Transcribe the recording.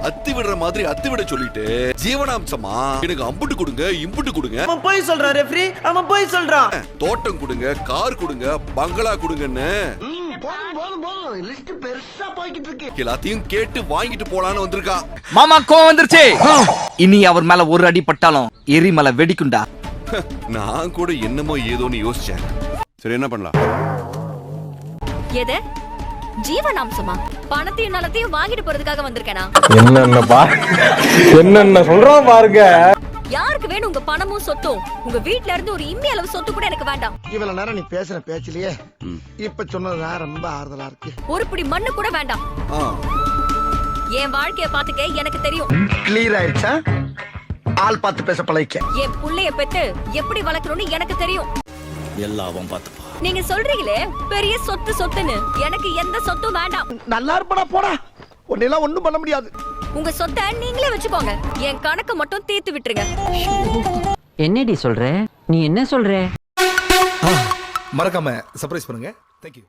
அத்தி விடுற மாதிரி அத்தி விட சொல்லிட்டு ஜீவனாம்சமா எனக்கு அம்புட்டு கொடுங்க இம்புட்டு கொடுங்க. அவன் போய் சொல்றான் ரெஃப்ரி, அவன் போய் சொல்றான். தோட்டம் கொடுங்க, கார் கொடுங்க, பங்களா கொடுங்கன்னு எல்லாத்தையும் கேட்டு வாங்கிட்டு போலான்னு வந்திருக்கா. மாமா கோவம் வந்துருச்சு. இனி அவர் மேல ஒரு அடி பட்டாலும் எரிமலை வெடிக்குண்டா. நான் கூட என்னமோ ஏதோன்னு யோசிச்சேன். சரி, என்ன பண்ணலாம்? எது ஜீவனாம்சமா? பணத்தையும் நலத்தையும் வாங்கிட்டு போறதுக்காக வந்திருக்கேனா? என்னென்ன சொல்றான் பாருங்க. யாருக்கு வேணும் உங்க பணமும் சொத்தும்? உங்க வீட்ல இருந்து ஒரு இம்மி அளவு சொத்து கூட எனக்கு வேண்டாம். இவ்வளவு நேரம் நீ பேசுற பேச்சிலேயே இப்ப சொன்னதுதான் ரொம்ப ஆறுதலா இருக்கு. ஒரு பிடி மண்ணு கூட வேண்டாம். என் வாழ்க்கைய பாத்துக்க எனக்கு தெரியும். கிளியர் ஆயிடுச்சா? ஆள் பார்த்து பேச பழகிக்க. என் புள்ளைய பெத்து எப்படி வளர்க்கணும்னு எனக்கு தெரியும். எல்லாவும் பாத்துப்பா. நீங்க சொல்றீங்களே பெரிய சொத்து சொத்துன்னு, எனக்கு எந்த சொத்தும் வேண்டாம். நல்லா இருப்படா போடா. உன்னெல்லாம் ஒண்ணும் பண்ண முடியாது. உங்க சொத்தை நீங்களே வச்சுக்கோங்க. என் கணக்கு மட்டும் தீர்த்து விட்டுருங்க. என்னடி சொல்ற? நீ என்ன சொல்ற? மறக்காம சர்ப்ரைஸ் பண்ணுங்க. Thank you.